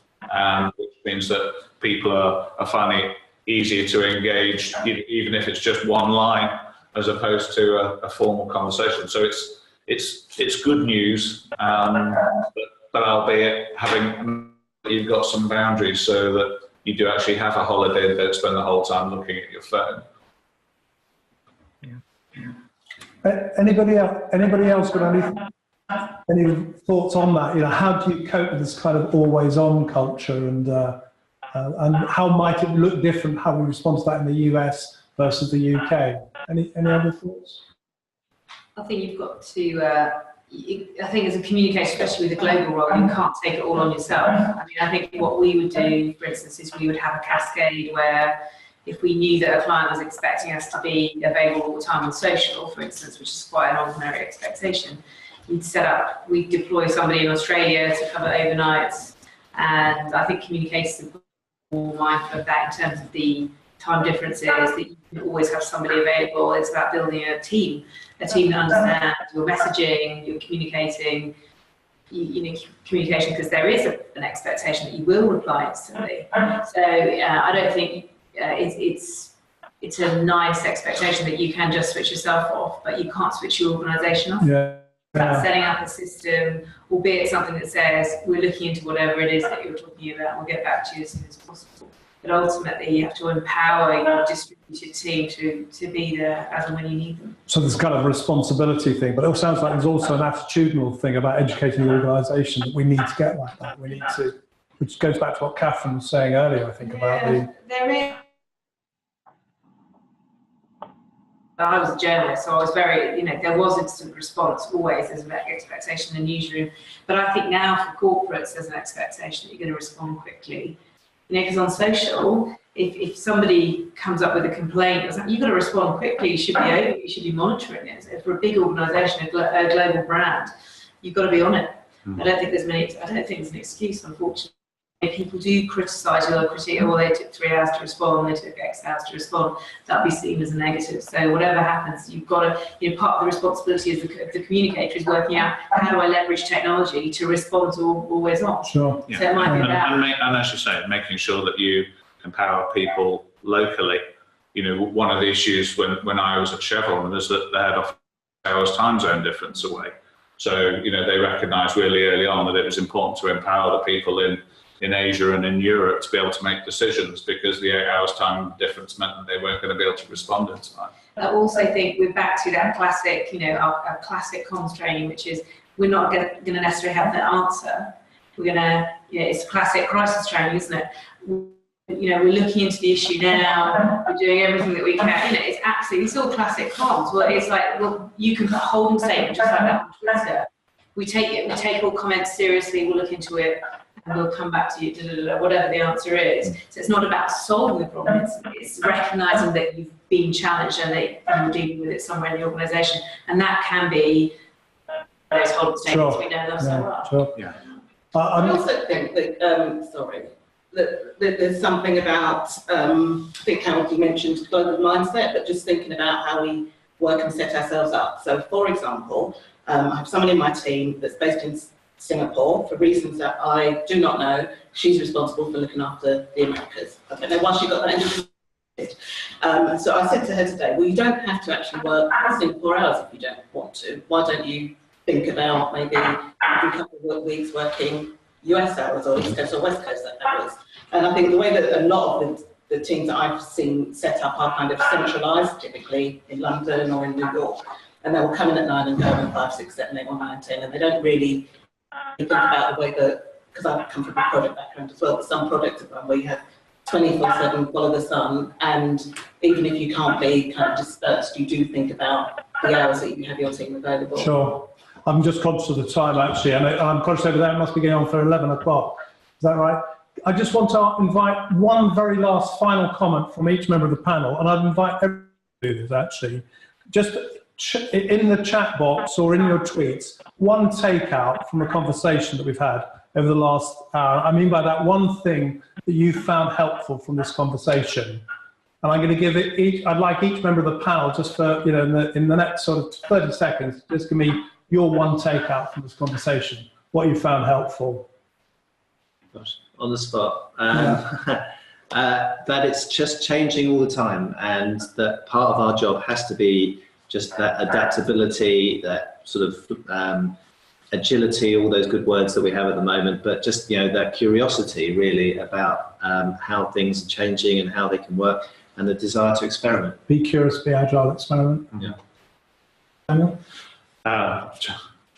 Speaker 5: which means that people are finding it easier to engage, even if it's just one line, as opposed to a formal conversation. So it's good news, but albeit you've got some boundaries so that you do actually have a holiday and don't spend the whole time looking at your phone.
Speaker 2: Anybody else got any thoughts on that? You know, how do you cope with this kind of always-on culture, and how might it look different? How we respond to that in the US versus the UK? Any other thoughts?
Speaker 6: I think you've got to. I think as a communicator, especially with a global role, you can't take it all on yourself. I mean, I think what we would do, for instance, is we would have a cascade where, if we knew that a client was expecting us to be available all the time on social, for instance, which is quite an ordinary expectation, we'd deploy somebody in Australia to cover overnights. And I think communicators are more mindful of that in terms of the time differences, that you can always have somebody available. It's about building a team that understands your messaging, you're communicating, communication, because there is an expectation that you will reply instantly. So I don't think it's a nice expectation that you can just switch yourself off, but you can't switch your organisation off.
Speaker 2: Yeah.
Speaker 6: About setting up a system, albeit something that says we're looking into whatever it is that you're talking about, we'll get back to you as soon as possible. But ultimately, you have to empower your distributed team to be there as and when you need them.
Speaker 2: So there's kind of a responsibility thing, but it sounds like there's also an attitudinal thing about educating the organisation that we need to get like that. We need to, which goes back to what Catherine was saying earlier, I think, about the.
Speaker 6: There is. I was a journalist, so I was very, there was instant response always. There's an expectation in the newsroom, but I think now for corporates there's an expectation that you're going to respond quickly. Because on social, if somebody comes up with a complaint, you've got to respond quickly. You should be monitoring it. So for a big organisation, a global brand, you've got to be on it. I don't think there's an excuse, unfortunately. If people do criticise you or critique, well, they took 3 hours to respond, they took X hours to respond, that'll be seen as a negative. So whatever happens, you've got to, part of the responsibility as the communicator is working out how do I leverage technology to respond to always on.
Speaker 2: Sure.
Speaker 5: Yeah.
Speaker 6: So it might be about.
Speaker 5: And as you say, making sure that you empower people locally. One of the issues when I was at Chevron was that they had 4 hours time zone difference away. So, they recognised really early on that it was important to empower the people in Asia and in Europe to be able to make decisions, because the 8 hours time difference meant that they weren't going to be able to respond in time.
Speaker 6: I also think we're back to that classic, our classic comms training, which is we're not going to necessarily have the answer. We're going to, it's classic crisis training, isn't it? We're looking into the issue now, we're doing everything that we can. It's all classic comms. Well, it's like, you can put a holding statement just like that on Twitter. We take all comments seriously, we'll look into it, and we'll come back to you, whatever the answer is. So it's not about solving the problem, it's recognising that you've been challenged and that you're dealing with it somewhere in the organisation. And that can be those holding statements we know them so well.
Speaker 2: Sure.
Speaker 5: Yeah.
Speaker 7: I also think that, that there's something about, I think Harold, you mentioned global mindset, but just thinking about how we work and set ourselves up. So, for example, I have someone in my team that's based in Singapore for reasons that I do not know. She's responsible for looking after the Americas. I don't know why she got that into it. So I said to her today, well, you don't have to actually work 4 hours if you don't want to. Why don't you think about maybe every couple of weeks working US hours or East Coast or West Coast hours? And I think the way that a lot of the teams that I've seen set up are kind of centralised, typically in London or in New York. And they will come in at 9 and go at 5, 6, 7, 8, 9, 10, and they don't really think about the way that, because I come from a project background as well, but some projects are run where you have 24/7 follow the sun, and even if you can't be kind of dispersed, you do think about the hours that you have your team available.
Speaker 2: Sure. I'm just conscious of the time, actually, and I'm conscious over there it must be going on for 11 o'clock. Is that right? I just want to invite one very last final comment from each member of the panel, and I'd invite everyone to do this, actually. Just in the chat box or in your tweets one takeout from a conversation that we've had over the last hour. I mean by that, one thing that you found helpful from this conversation. And I'm going to give it each, I'd like each member of the panel, just for, you know, in the next sort of 30 seconds, just give me your one takeout from this conversation, what you found helpful.
Speaker 4: Gosh, on the spot. That it's just changing all the time, and that part of our job has to be just that adaptability, that sort of agility, all those good words that we have at the moment, but just, you know, that curiosity really about how things are changing and how they can work, and the desire to experiment. Be curious, be agile, experiment.
Speaker 5: Yeah.
Speaker 2: Daniel?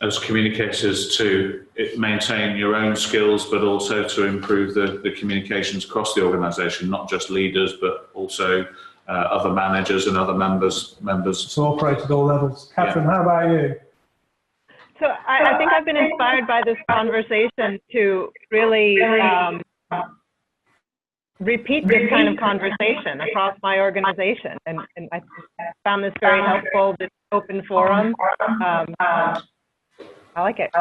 Speaker 5: As communicators, to maintain your own skills, but also to improve the communications across the organisation, not just leaders, but also other managers and other members.
Speaker 2: So operate at all levels. Catherine, how about you?
Speaker 3: So I think I've been inspired by this conversation to really repeat this kind of conversation across my organization. And I found this very helpful, this open forum. I like it.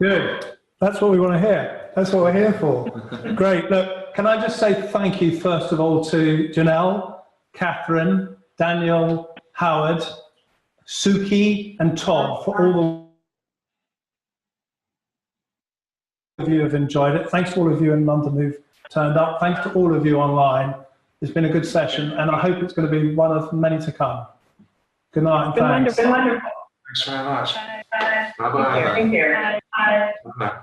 Speaker 2: Good. That's what we want to hear. That's what we're here for. Great. Look, can I just say thank you, first of all, to Janelle, Catherine, Daniel, Howard, Suki, and Todd for all of you have enjoyed it. Thanks to all of you in London who've turned up. Thanks to all of you online. It's been a good session, and I hope it's going to be one of many to come. Good night, and thanks.
Speaker 3: Wonderful.
Speaker 5: Thanks very much.
Speaker 3: Bye.
Speaker 5: Bye-bye.
Speaker 3: Thank you.
Speaker 5: Bye-bye.